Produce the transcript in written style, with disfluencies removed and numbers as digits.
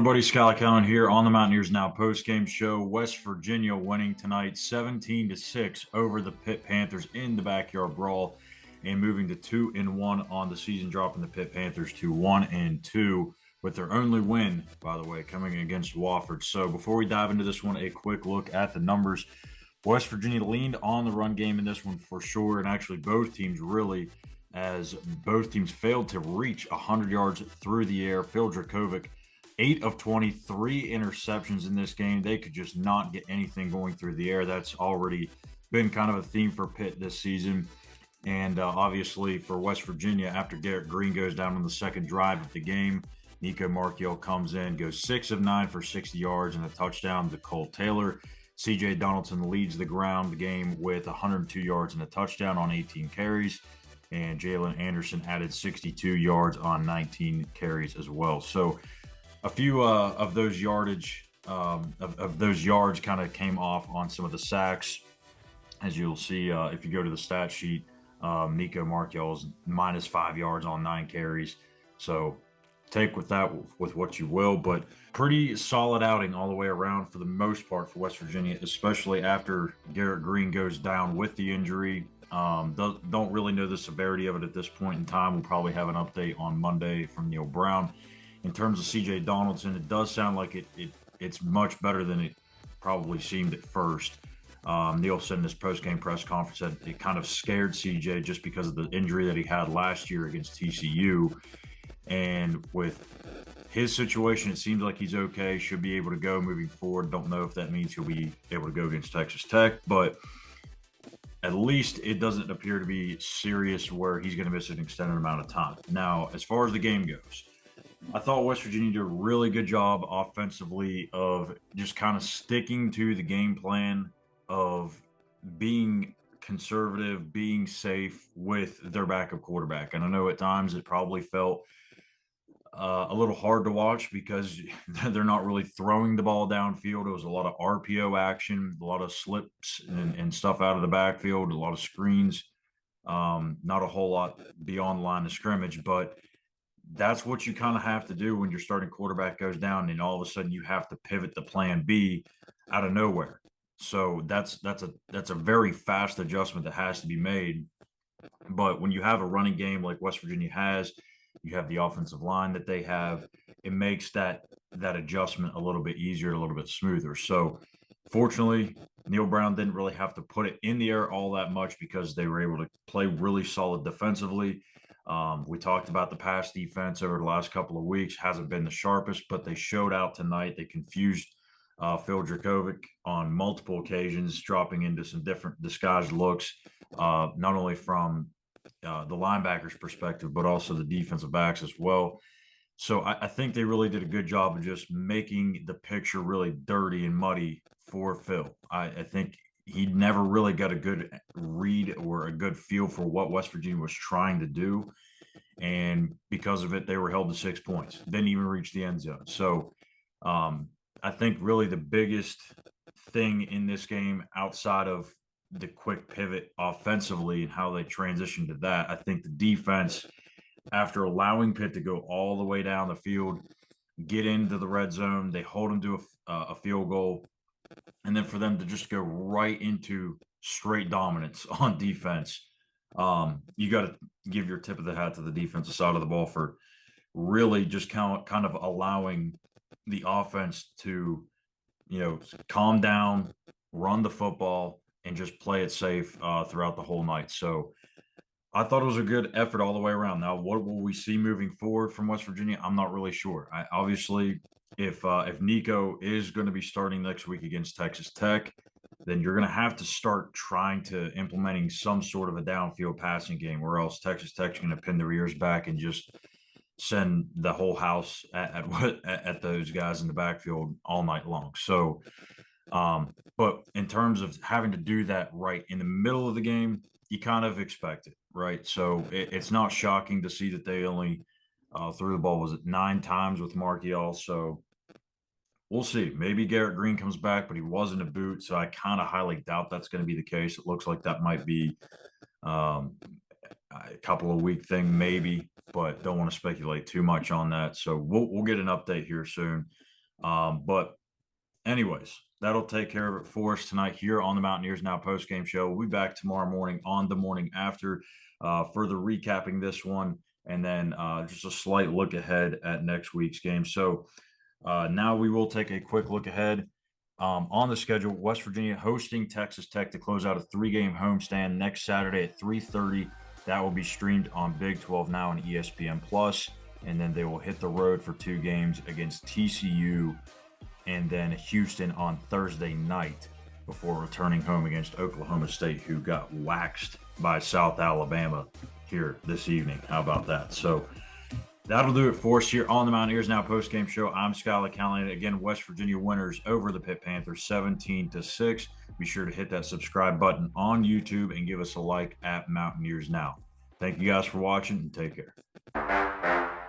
Everybody, Schuyler Callihan here on the Mountaineers Now postgame show. West Virginia winning tonight 17-6 over the Pitt Panthers in the Backyard Brawl and moving to 2-1 on the season, dropping the Pitt Panthers to 1-2 with their only win, by the way, coming against Wofford. So before we dive into this one, a quick look at the numbers. West Virginia leaned on the run game in this one for sure, and actually both teams really, as both teams failed to reach 100 yards through the air. Phil Dracovic, 8 of 23 interceptions in this game. They could just not get anything going through the air. That's already been kind of a theme for Pitt this season. And obviously for West Virginia, after Garrett Greene goes down on the second drive of the game, Nico Marchiol comes in, goes 6 of 9 for 60 yards and a touchdown to Cole Taylor. C.J. Donaldson leads the ground game with 102 yards and a touchdown on 18 carries. And Jalen Anderson added 62 yards on 19 carries as well. So a few of those yardage of those yards kind of came off on some of the sacks. As you'll see, if you go to the stat sheet, Nico Marchiol is minus 5 yards on 9 carries. So take with that with what you will, but pretty solid outing all the way around for the most part for West Virginia, especially after Garrett Greene goes down with the injury. Don't really know the severity of it at this point in time. We'll probably have an update on Monday from Neil Brown. In terms of C.J. Donaldson, it does sound like it's much better than it probably seemed at first. Neil said in his post-game press conference that it kind of scared C.J. just because of the injury that he had last year against TCU. And with his situation, it seems like he's okay, should be able to go moving forward. Don't know if that means he'll be able to go against Texas Tech, but at least it doesn't appear to be serious where he's going to miss an extended amount of time. Now, as far as the game goes, I thought West Virginia did a really good job offensively of just kind of sticking to the game plan of being conservative, being safe with their backup quarterback. And I know at times it probably felt a little hard to watch because they're not really throwing the ball downfield. It was a lot of RPO action, a lot of slips and stuff out of the backfield, a lot of screens, not a whole lot beyond the line of scrimmage, but that's what you kind of have to do when your starting quarterback goes down and all of a sudden you have to pivot to plan B out of nowhere. So that's a very fast adjustment that has to be made. But when you have a running game like West Virginia has, you have the offensive line that they have, it makes that adjustment a little bit easier, a little bit smoother. So fortunately, Neil Brown didn't really have to put it in the air all that much because they were able to play really solid defensively. We talked about the pass defense over the last couple of weeks. Hasn't been the sharpest, but they showed out tonight. They confused Phil Dracovic on multiple occasions, dropping into some different disguised looks, not only from the linebackers' perspective, but also the defensive backs as well. So I think they really did a good job of just making the picture really dirty and muddy for Phil. I think he never really got a good read or a good feel for what West Virginia was trying to do. And because of it, they were held to 6 points. Didn't even reach the end zone. So I think really the biggest thing in this game outside of the quick pivot offensively and how they transitioned to that, I think the defense, after allowing Pitt to go all the way down the field, get into the red zone, they hold them to a field goal, and then for them to just go right into straight dominance on defense. You got to give your tip of the hat to the defensive side of the ball for really just kind of allowing the offense to, calm down, run the football, and just play it safe throughout the whole night. So I thought it was a good effort all the way around. Now, what will we see moving forward from West Virginia? I'm not really sure. Obviously, if Nico is going to be starting next week against Texas Tech, then you're going to have to start trying to implementing some sort of a downfield passing game, or else Texas Tech's going to pin their ears back and just send the whole house at those guys in the backfield all night long. So, but in terms of having to do that right in the middle of the game, you kind of expect it, right? So it's not shocking to see that they only threw the ball, was it 9 times with Marchiol? So we'll see. Maybe Garrett Greene comes back, but he wasn't a boot, so I kind of highly doubt that's going to be the case. It looks like that might be a couple of week thing, maybe, but don't want to speculate too much on that. So we'll get an update here soon. But anyways, that'll take care of it for us tonight here on the Mountaineers Now post-game show. We'll be back tomorrow morning on the morning after, further recapping this one, and then just a slight look ahead at next week's game. So now we will take a quick look ahead. On the schedule, West Virginia hosting Texas Tech to close out a 3-game homestand next Saturday at 3:30. That will be streamed on Big 12 Now and ESPN Plus, and then they will hit the road for 2 games against TCU and then Houston on Thursday night before returning home against Oklahoma State, who got waxed by South Alabama here this evening. How about that? So that'll do it for us here on the Mountaineers Now postgame show. I'm Schuyler Callihan. Again, West Virginia winners over the Pitt Panthers 17-6. Be sure to hit that subscribe button on YouTube and give us a like at Mountaineers Now. Thank you guys for watching, and take care.